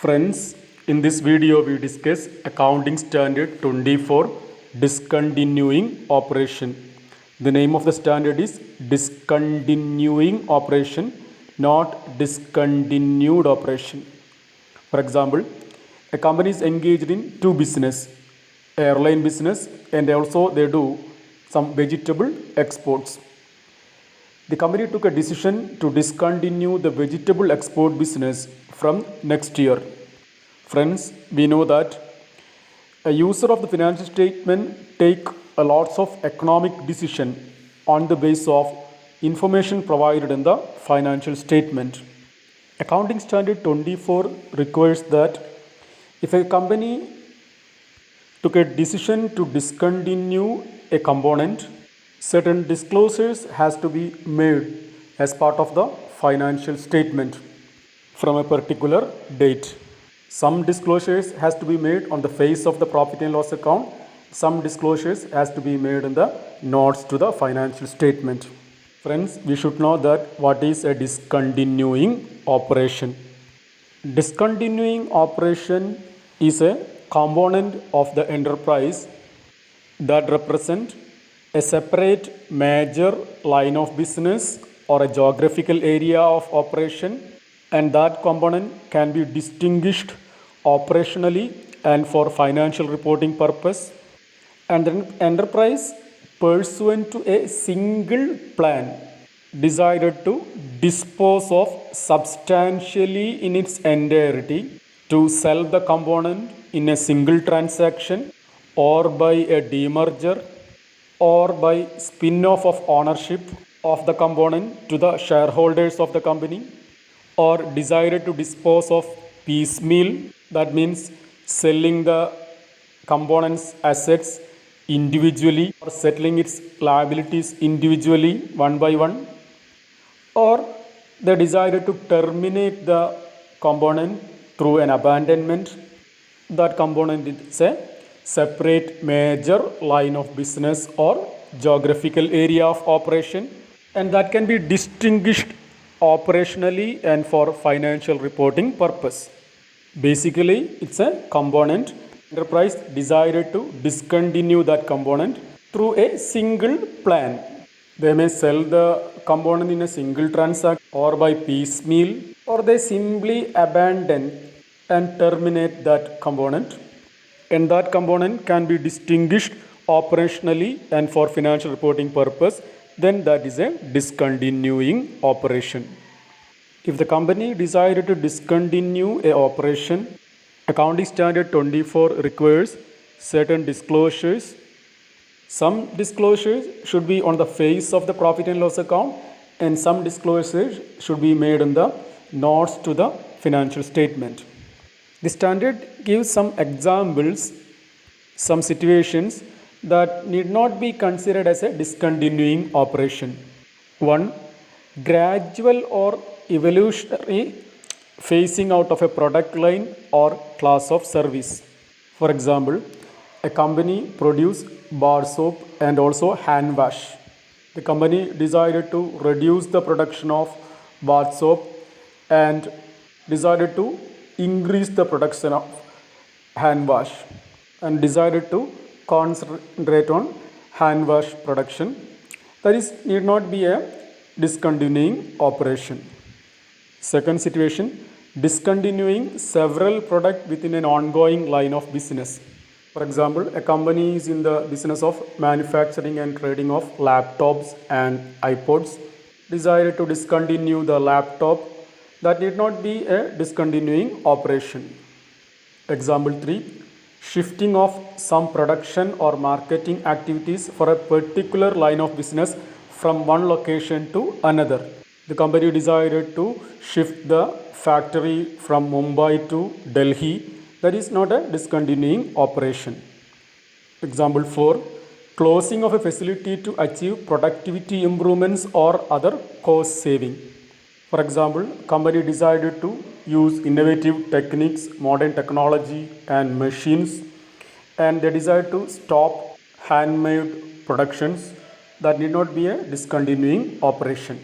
Friends, in this video we discuss Accounting Standard 24 Discontinuing Operation. The name of the standard is Discontinuing Operation, not Discontinued Operation. For example, a company is engaged in two business, airline business and also they do some vegetable exports. The company took a decision to discontinue the vegetable export business from next year. Friends, we know that a user of the financial statement take a lots of economic decision on the basis of information provided in the financial statement. Accounting Standard 24 requires that if a company took a decision to discontinue a component, certain disclosures has to be made as part of the financial statement from a particular date. Some disclosures has to be made on the face of the profit and loss account. Some disclosures has to be made in the notes to the financial statement. Friends, we should know that what is a discontinuing operation. Discontinuing operation is a component of the enterprise that represent a separate major line of business or a geographical area of operation, and that component can be distinguished operationally and for financial reporting purpose, and an enterprise pursuant to a single plan decided to dispose of substantially in its entirety, to sell the component in a single transaction or by a demerger or by spin-off of ownership of the component to the shareholders of the company, or decided to dispose of piecemeal, that means selling the component's assets individually or settling its liabilities individually one by one, or they decided to terminate the component through an abandonment. That component is a separate major line of business or geographical area of operation, and that can be distinguished operationally and for financial reporting purpose. Basically, it's a component. Enterprise decided to discontinue that component through a single plan. They may sell the component in a single transaction or by piecemeal, or they simply abandon and terminate that component, and that component can be distinguished operationally and for financial reporting purpose, then that is a discontinuing operation. If the company decided to discontinue a operation, Accounting Standard 24 requires certain disclosures. Some disclosures should be on the face of the profit and loss account, and some disclosures should be made in the notes to the financial statement. The standard gives some examples, some situations that need not be considered as a discontinuing operation. 1. Gradual or evolutionary phasing out of a product line or class of service. For example, a company produces bar soap and also hand wash. The company decided to reduce the production of bar soap and decided to increase the production of hand wash, and decided to concentrate on hand wash production. That is, need not be a discontinuing operation. Second situation, discontinuing several products within an ongoing line of business. For example, a company is in the business of manufacturing and trading of laptops and iPods, decided to discontinue the laptop. That need not be a discontinuing operation. Example 3, shifting of some production or marketing activities for a particular line of business from one location to another. The company decided to shift the factory from Mumbai to Delhi. That is not a discontinuing operation. Example 4, closing of a facility to achieve productivity improvements or other cost saving. For example, company decided to use innovative techniques, modern technology and machines, and they decided to stop handmade productions. That need not be a discontinuing operation.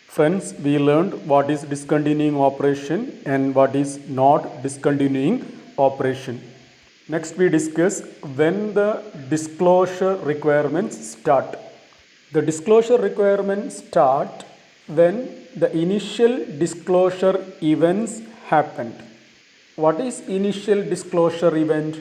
Friends, we learned what is discontinuing operation and what is not discontinuing operation. Next, we discuss when the disclosure requirements start. The disclosure requirements start when the initial disclosure events happened. What is initial disclosure event?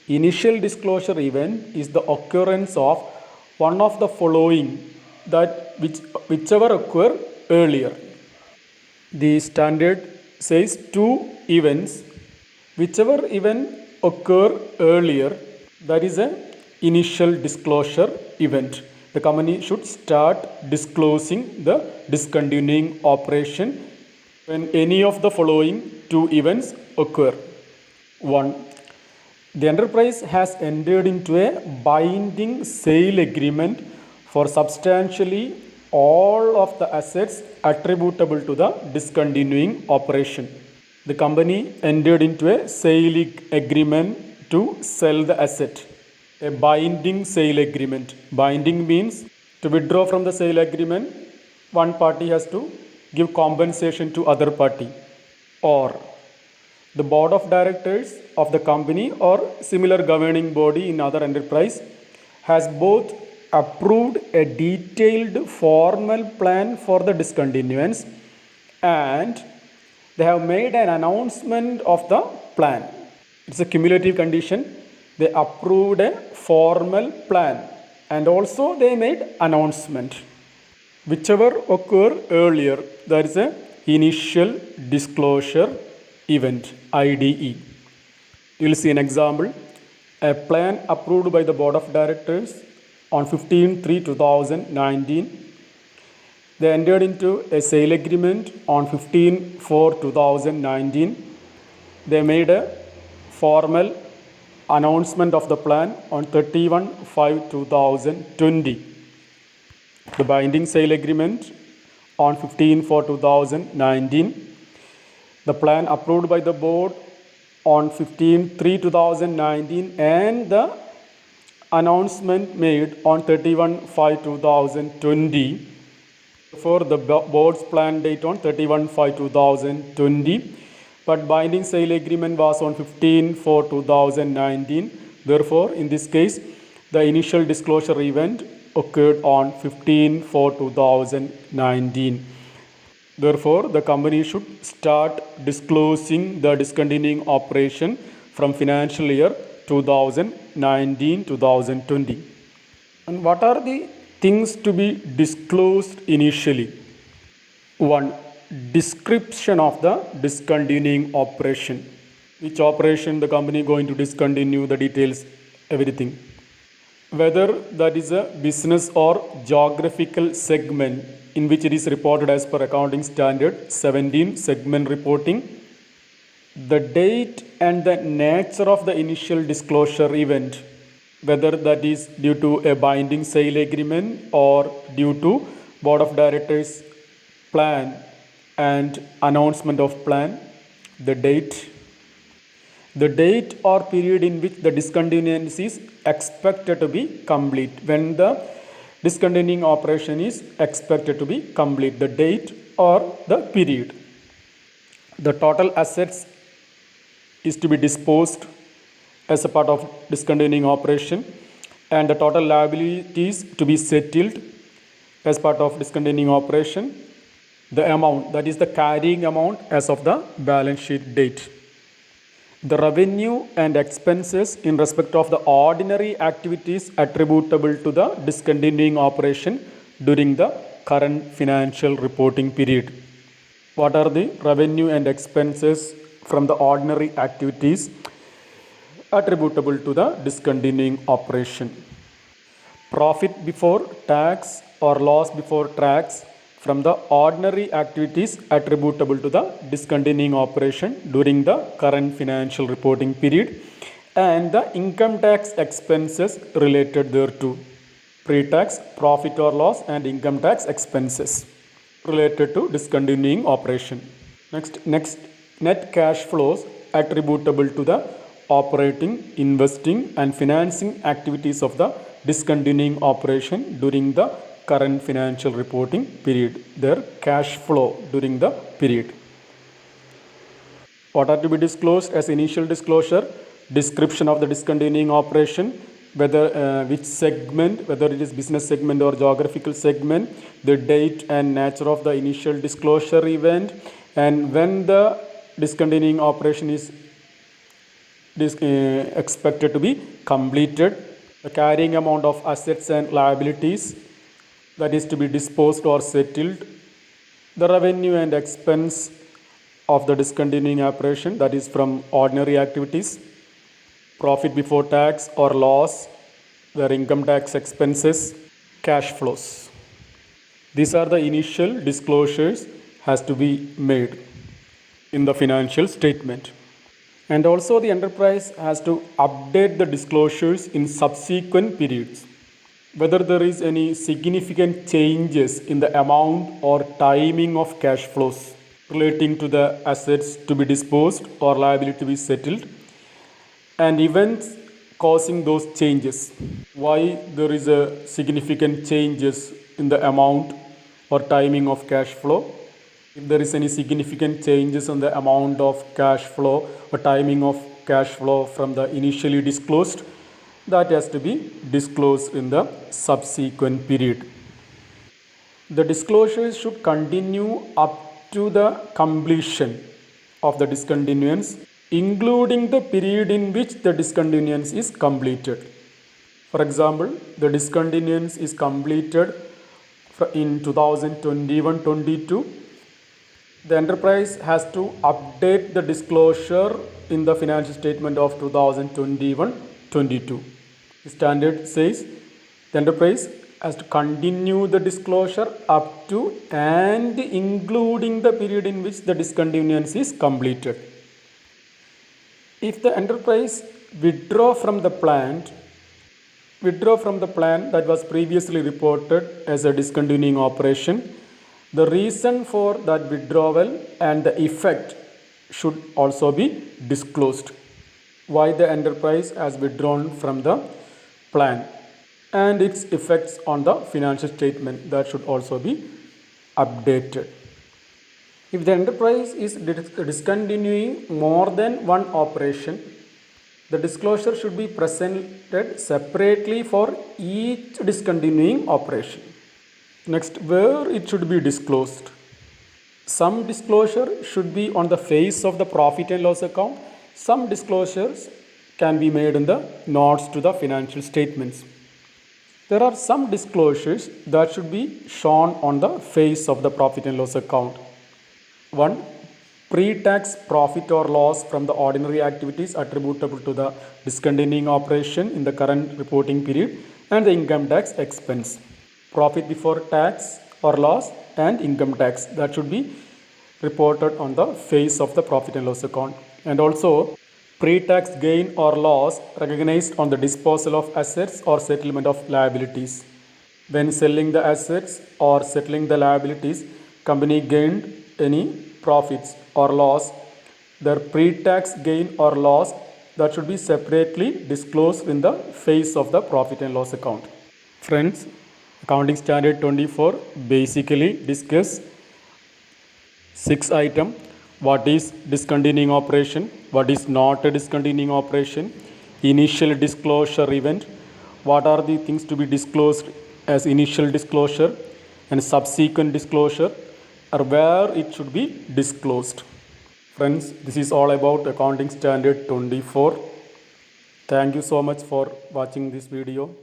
Initial disclosure event is the occurrence of one of the following whichever occur earlier. The standard says two events. Whichever event occur earlier, that is an initial disclosure event. The company should start disclosing the discontinuing operation when any of the following two events occur. 1. The enterprise has entered into a binding sale agreement for substantially all of the assets attributable to the discontinuing operation. The company entered into a sale agreement to sell the asset. A binding sale agreement. Binding means to withdraw from the sale agreement, one party has to give compensation to other party, or the board of directors of the company or similar governing body in other enterprise has both approved a detailed formal plan for the discontinuance and they have made an announcement of the plan. It's a cumulative condition. They approved a formal plan and also they made announcement. Whichever occur earlier, that is a initial disclosure event, IDE. You will see an example. A plan approved by the board of directors on 15/3/2019. They entered into a sale agreement on 15/4/2019. They made a formal announcement of the plan on 31/5/2020. The binding sale agreement on 15/4/2019. The plan approved by the board on 15/3/2019 and the announcement made on 31/5/2020. For the board's plan date on 31/5/2020, but binding sale agreement was on 15/4/2019. Therefore, in this case, the initial disclosure event occurred on 15/4/2019. Therefore, the company should start disclosing the discontinuing operation from financial year 2019-2020. And what are the things to be disclosed initially? 1. Description of the discontinuing operation. Which operation the company going to discontinue, the details, everything. Whether that is a business or geographical segment in which it is reported as per accounting standard 17 segment reporting. The date and the nature of the initial disclosure event, whether that is due to a binding sale agreement or due to board of directors plan and announcement of plan. The date or period in which the discontinuance is expected to be complete. When the discontinuing operation is expected to be complete, the date or the period. The total assets is to be disposed as a part of discontinuing operation and the total liabilities to be settled as part of discontinuing operation. The amount, that is the carrying amount as of the balance sheet date. The revenue and expenses in respect of the ordinary activities attributable to the discontinuing operation during the current financial reporting period. What are the revenue and expenses from the ordinary activities attributable to the discontinuing operation? Profit before tax or loss before tax from the ordinary activities attributable to the discontinuing operation during the current financial reporting period and the income tax expenses related thereto. Pre-tax, profit or loss and income tax expenses related to discontinuing operation. Next, net cash flows attributable to the operating, investing and financing activities of the discontinuing operation during the current financial reporting period, their cash flow during the period. What are to be disclosed as initial disclosure? Description of the discontinuing operation, whether which segment, whether it is business segment or geographical segment, the date and nature of the initial disclosure event, and when the discontinuing operation is expected to be completed, the carrying amount of assets and liabilities that is to be disposed or settled, the revenue and expense of the discontinuing operation, that is from ordinary activities, profit before tax or loss, their income tax expenses, cash flows. These are the initial disclosures has to be made in the financial statement. And also the enterprise has to update the disclosures in subsequent periods. Whether there is any significant changes in the amount or timing of cash flows relating to the assets to be disposed or liability to be settled, and events causing those changes. Why there is a significant changes in the amount or timing of cash flow. If there is any significant changes in the amount of cash flow or timing of cash flow from the initially disclosed, that has to be disclosed in the subsequent period. The disclosures should continue up to the completion of the discontinuance, including the period in which the discontinuance is completed. For example, the discontinuance is completed in 2021-22. The enterprise has to update the disclosure in the financial statement of 2021-22. The standard says the enterprise has to continue the disclosure up to and including the period in which the discontinuance is completed. If the enterprise withdraw from the plan that was previously reported as a discontinuing operation, the reason for that withdrawal and the effect should also be disclosed. Why the enterprise has withdrawn from the plan and its effects on the financial statement, that should also be updated. If the enterprise is discontinuing more than one operation, the disclosure should be presented separately for each discontinuing operation. Next, where it should be disclosed. Some disclosure should be on the face of the profit and loss account. Some disclosures can be made in the notes to the financial statements. There are some disclosures that should be shown on the face of the profit and loss account. 1. Pre-tax profit or loss from the ordinary activities attributable to the discontinuing operation in the current reporting period and the income tax expense. Profit before tax or loss and income tax, that should be reported on the face of the profit and loss account. And also pre-tax gain or loss recognized on the disposal of assets or settlement of liabilities. When selling the assets or settling the liabilities, company gained any profits or loss, their pre-tax gain or loss, that should be separately disclosed in the face of the profit and loss account. Friends, Accounting Standard 24 basically discuss 6 items. What is discontinuing operation? What is not a discontinuing operation? Initial disclosure event. What are the things to be disclosed as initial disclosure and subsequent disclosure, or where it should be disclosed. Friends, this is all about Accounting Standard 24. Thank you so much for watching this video.